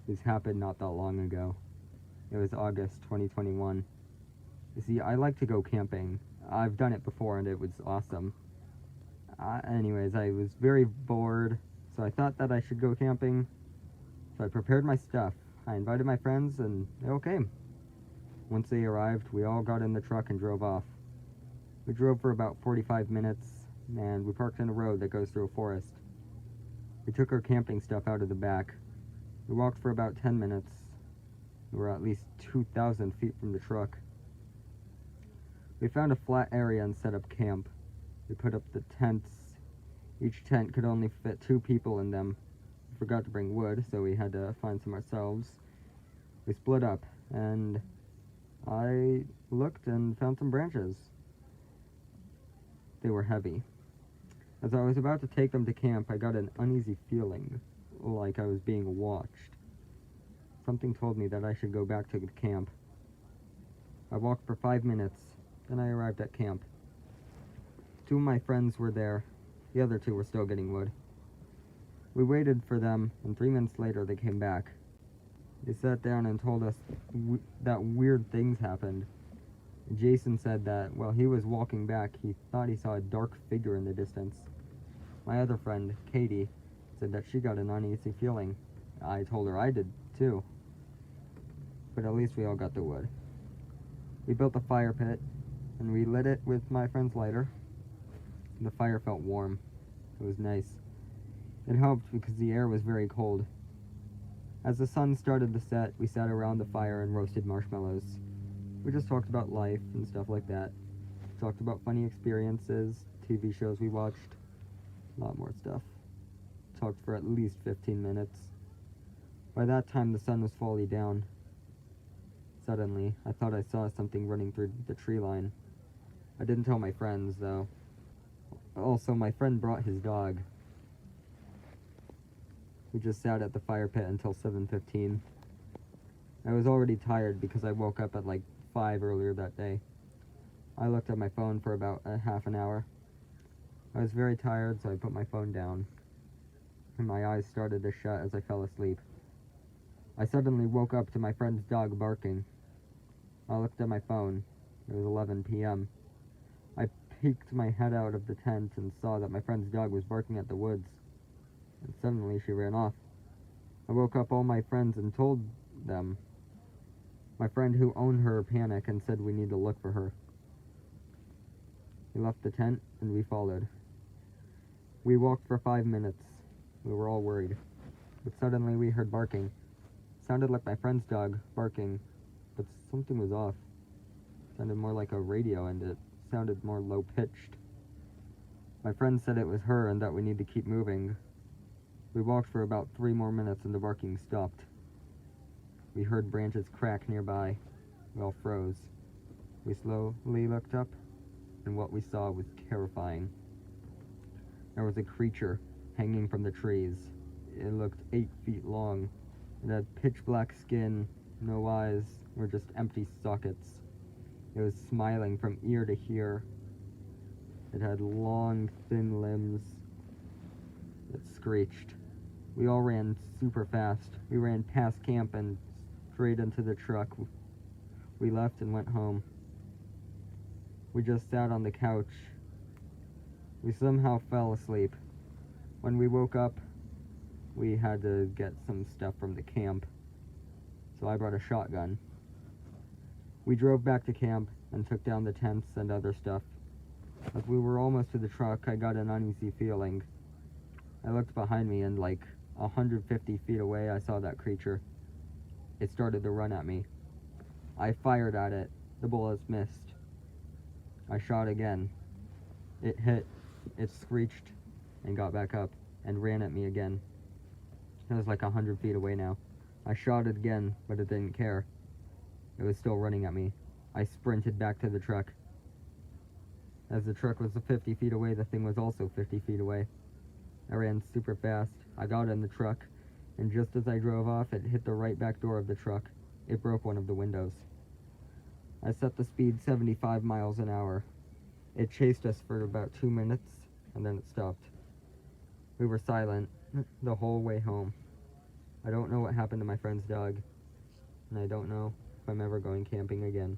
This happened not that long ago. It was August 2021. You see, I like to go camping. I've done it before and it was awesome. Anyways, I was very bored, so I thought that I should go camping. So I prepared my stuff. I invited my friends and they all came. Once they arrived, we all got in the truck and drove off. We drove for about 45 minutes and we parked on a road that goes through a forest. We took our camping stuff out of the back. We walked for about 10 minutes. We were at least 2,000 feet from the truck. We found a flat area and set up camp. We put up the tents. Each tent could only fit 2 people in them. We forgot to bring wood, so we had to find some ourselves. We split up, and I looked and found some branches. They were heavy. As I was about to take them to camp, I got an uneasy feeling, like I was being watched. Something told me that I should go back to the camp. I walked for 5 minutes, then I arrived at camp. 2 of my friends were there. The other 2 were still getting wood. We waited for them, and 3 minutes later they came back. They sat down and told us that weird things happened. Jason said that while he was walking back, he thought he saw a dark figure in the distance. My other friend, Katie, said that she got an uneasy feeling. I told her I did too. But at least we all got the wood. We built a fire pit, and we lit it with my friend's lighter. The fire felt warm. It was nice. It helped because the air was very cold. As the sun started to set, we sat around the fire and roasted marshmallows. We just talked about life and stuff like that. Talked about funny experiences, TV shows we watched, a lot more stuff. Talked for at least 15 minutes. By that time, the sun was fully down. Suddenly, I thought I saw something running through the tree line. I didn't tell my friends, though. Also, my friend brought his dog. We just sat at the fire pit until 7:15. I was already tired because I woke up at like 5 earlier that day. I looked at my phone for about a half an hour. I was very tired, so I put my phone down, and my eyes started to shut as I fell asleep. I suddenly woke up to my friend's dog barking. I looked at my phone. It was 11 p.m. I peeked my head out of the tent and saw that my friend's dog was barking at the woods, and suddenly she ran off. I woke up all my friends and told them. My friend who owned her panicked and said we need to look for her. We left the tent and we followed. We walked for 5 minutes. We were all worried. But suddenly we heard barking. It sounded like my friend's dog barking, but something was off. It sounded more like a radio and it sounded more low-pitched. My friend said it was her and that we need to keep moving. We walked for about 3 more minutes and the barking stopped. We heard branches crack nearby. We all froze. We slowly looked up, and what we saw was terrifying. There was a creature hanging from the trees. It looked 8 feet long. It had pitch black skin, no eyes, or just empty sockets. It was smiling from ear to ear. It had long, thin limbs. It screeched. We all ran super fast. We ran past camp and straight into the truck. We left and went home. We just sat on the couch. We somehow fell asleep. When we woke up, we had to get some stuff from the camp, so I brought a shotgun. We drove back to camp and took down the tents and other stuff. As we were almost to the truck, I got an uneasy feeling. I looked behind me and like 150 feet away, I saw that creature. It started to run at me. I fired at it. The bullets missed. I shot again. It hit. It screeched and got back up and ran at me again. It was like 100 feet away now. I shot it again, but it didn't care. It was still running at me. I sprinted back to the truck. As the truck was 50 feet away, the thing was also 50 feet away. I ran super fast. I got in the truck, and just as I drove off, it hit the right back door of the truck. It broke one of the windows. I set the speed 75 miles an hour. It chased us for about 2 minutes, and then it stopped. We were silent the whole way home. I don't know what happened to my friend's dog, and I don't know if I'm ever going camping again.